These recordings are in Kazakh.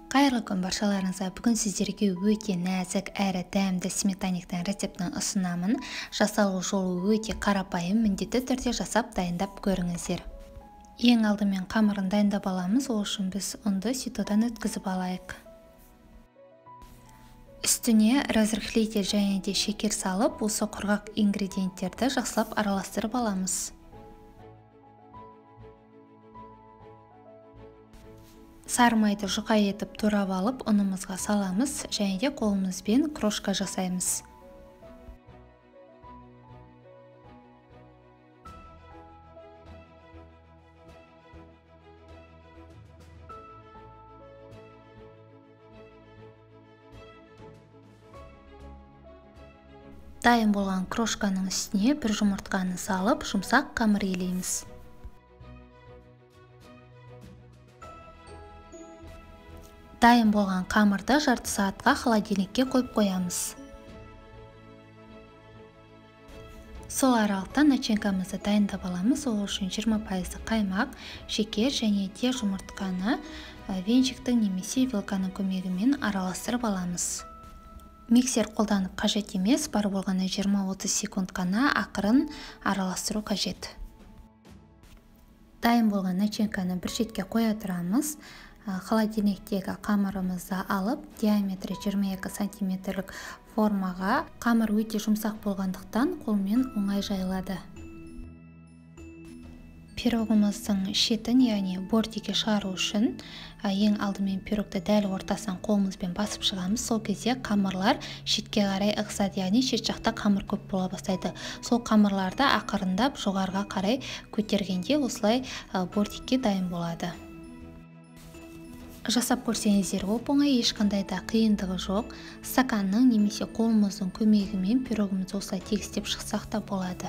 Қайырлы күн баршаларыңызға. Бүгін сіздерге өте нәзік әрі дәмді сметаниктің рецептін ұсынамын. Жасалу жолы өте қарапайым, міндетті түрде жасап дайындап көріңіздер. Ең алдымен қамырын дайындап аламыз, ол үшін біз ұнды ситодан өткізіп алайық. Үстіне разрыхлитель және де шекер салып, осы құрғақ ингредиенттерді жақсылап араластырып аламыз. Сары майды жұқа етіп турап алып, ұнымызға саламыз және де қолымызбен крошка жасаймыз. Дайын болған крошканың үстіне бір жұмыртқаны салып, жұмсақ қамыр илейміз. Дайын болған қамырды жарты сағатқа холодильникке қойып қоямыз. Сол аралықта начинкамызды дайындап аламыз. Ол үшін 20% қаймақ, шекер және де жұмыртқаны венчиктің немесе вилканың көмегімен араластырып аламыз. Миксер қолданып қажет емес, бар болғаны 20-30 секунд қана ақырын араластыру қажет. Дайын болған начинканы бір шетке қоя тұрамыз. Холодильниктегі қамырымызды алып, диаметрі 22 сантиметрлік формаға. Қамыр өте жұмсақ болғандықтан қолмен оңай жайылады. Пирогымыздың шетін, яғни бортиге шығару үшін ең алдымен пирогты дәл ортасынан қолымызбен басып шығамыз. Сол кезде қамырлар шетке қарай ығысады, яғни шет жақта қамыр көп бола бастайды. Сол қамырларды ақырындап жоғарыға қарай көтергенде осылай бортикке дайын болады. Жасап көрсеңіздер оп-оңай, ешқандай да қиындығы жоқ. Стаканның немесе қолымыздың көмегімен пирогымызды осылай тегістеп шықсақ та болады.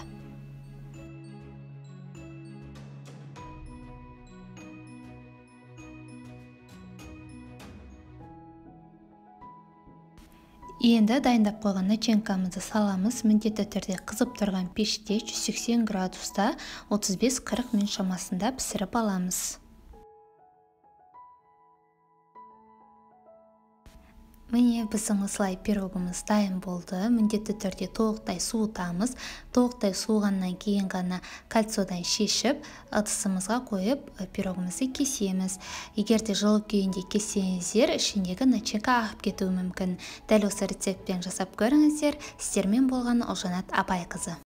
Енді дайындап қойған начинкамызды саламыз. Міндетті түрде қызып тұрған пеште 180 градуста 35-40 минут шамасында пісіріп аламыз. Міне біздің осылай пирогымыз дайын болды. Міндетті түрде толықтай суытамыз. Толықтай суығаннан кейін ғана кольцодан шешіп, ыдысымызға қойып, пирогымызды кесеміз. Егер де жылы күйінде кессеңіздер, ішіндегі начинка ағып кетуі мүмкін. Дәл осы рецептпен жасап көріңіздер. Сіздермен болған Ұлжанат Абайқызы.